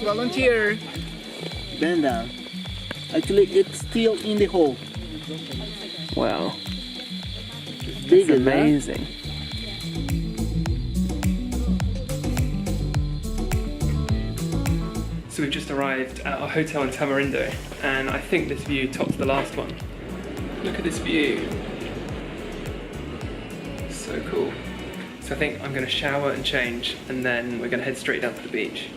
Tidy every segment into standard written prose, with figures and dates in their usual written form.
Let's volunteer. Bend down. Actually, it's still in the hole. Wow. It's big, It's amazing. So we've just arrived at our hotel in Tamarindo, and I think this view tops the last one. Look at this view. So cool. So I think I'm going to shower and change, and then we're going to head straight down to the beach.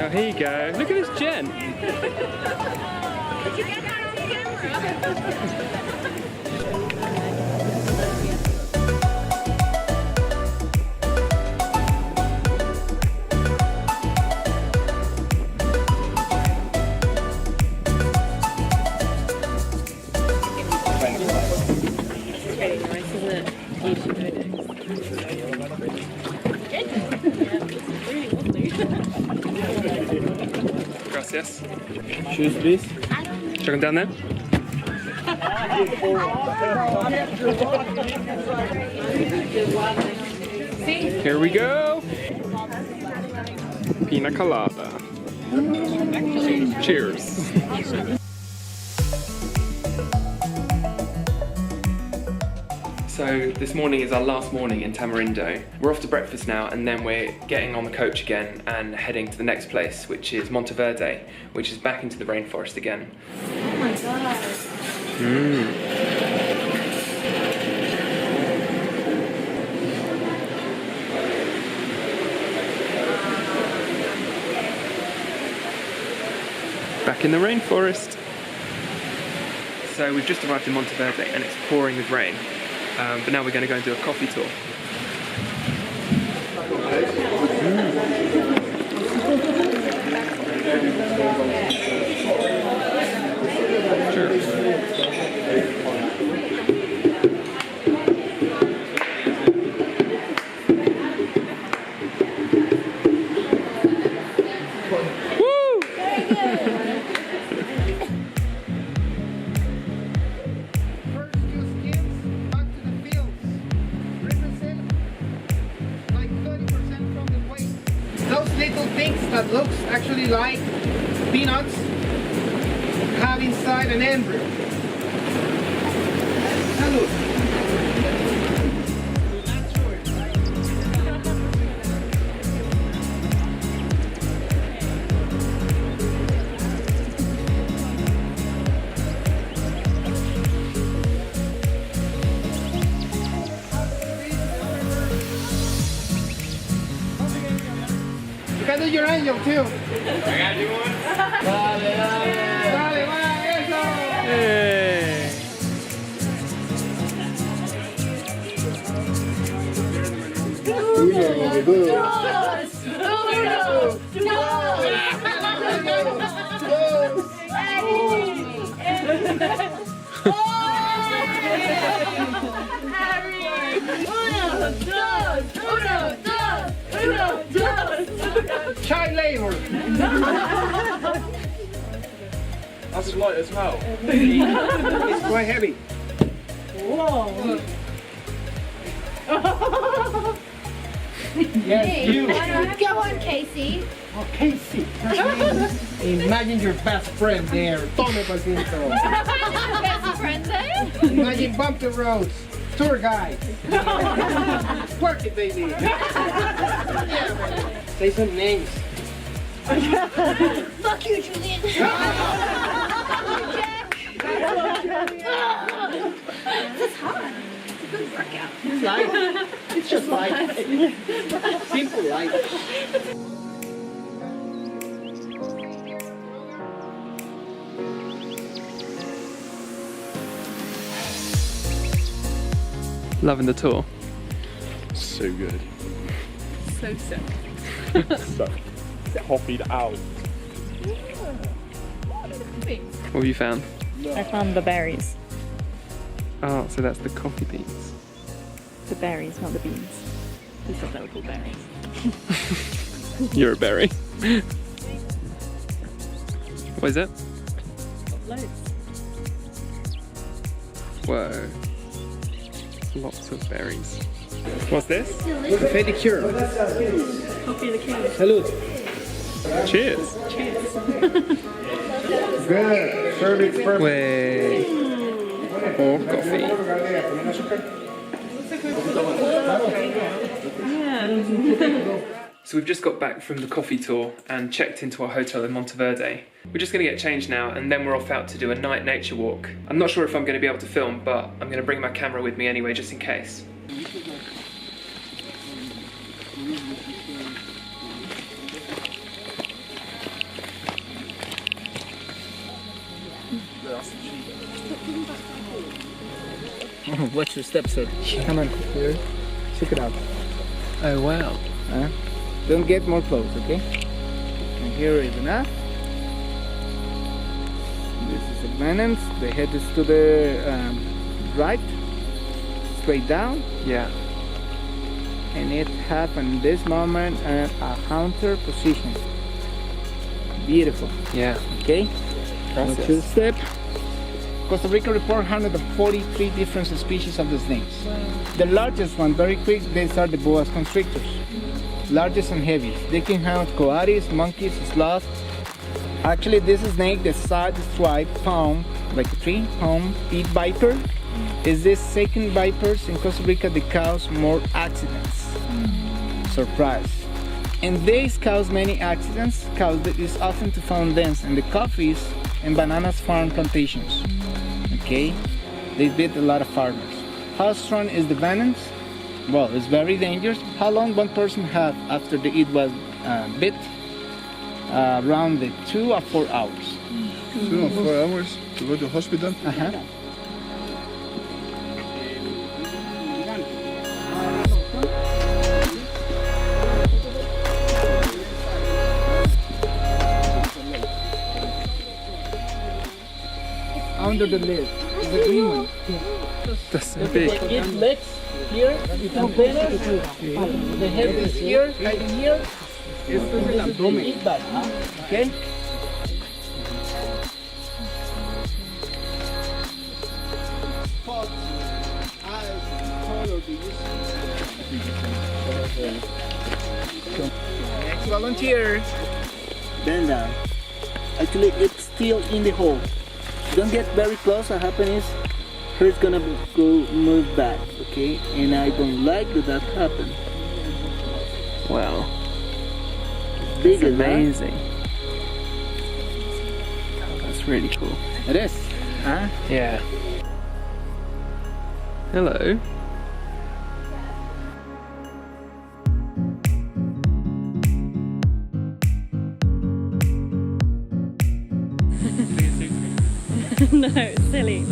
Oh, here you go. Look at this Jen. Did you get that on camera? Gracias. Shoes, please. Chuck them down there. Here we go. Pina colada. Cheers. So this morning is our last morning in Tamarindo. We're off to breakfast now, and then we're getting on the coach again and heading to the next place, which is Monteverde, which is back into the rainforest again. Oh my god. Back in the rainforest. So we've just arrived in Monteverde and it's pouring with rain. But now we're going to go and do a coffee tour. Little things that looks actually like peanuts have inside an embryo. Salud. You can do your angel too. I gotta do one. Dale, dale. Dale, va, eso. Hey. Child labor. That's light as well. It's quite heavy. Whoa. Yes, you. Go on, Casey. Oh, Casey. Imagine your best friend there. Tome Pacinto. Best friend there? Imagine bump the roads. Tour guide. Work it, baby. Yeah, man. Say some names. Fuck you, Julian. That's hot. It's a good workout. It's light. It's just light. Simple light. Loving the tour. So good. So sick. So copied out. What have you found? I found the berries. Oh, so that's the coffee beans. The berries, not the beans. He thought they were called berries. You're a berry. What is it? Loads. Whoa. Lots of berries. What's this? Fredji cure. Coffee the king. Salud. Cheers. Good. Service perfect. Way. Or coffee. So we've just got back from the coffee tour and checked into our hotel in Monteverde. We're just going to get changed now and then we're off out to do a night nature walk. I'm not sure if I'm going to be able to film, but I'm going to bring my camera with me anyway, just in case. Watch your steps, sir. Come on, here. Check it out. Oh wow. Don't get more close, okay? And here is enough. This is the bananas. The head is to the right, straight down, Yeah. and it happened in this moment at a counter position. Beautiful. Yeah. Okay. Watch your step. Costa Rica report 143 different species of the snakes. The largest one, very quick, these are the boa constrictors. Largest and heaviest. They can have coatis, monkeys, sloths. Actually, this snake, the side stripe palm, like a tree, palm, pit viper, is the second vipers in Costa Rica that cause more accidents. Surprise. And these cause many accidents because it is often to found dense in the coffees and bananas farm plantations. Okay, they bit a lot of farmers. How strong is the venom? Well, it's very dangerous. How long one person have after it was bit? Around the 2 or 4 hours. 2 or 4 hours to go to hospital. Under the lid, the green one. That's so big. Its legs here, its antennas, the head is here, right here. This is the abdomen. Eat that, okay? Spots, eyes, color, next volunteer. Bend down. Actually, it's still in the hole. Don't get very close. What happens is, her's gonna go move back, okay? And I don't like that happen. Wow. Big That's amazing. That's really cool. It is. Huh? Yeah. Hello. No, it's silly.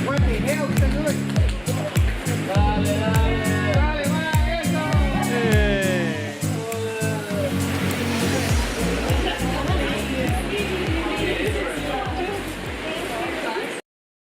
What the hell, señor? Dale, dale.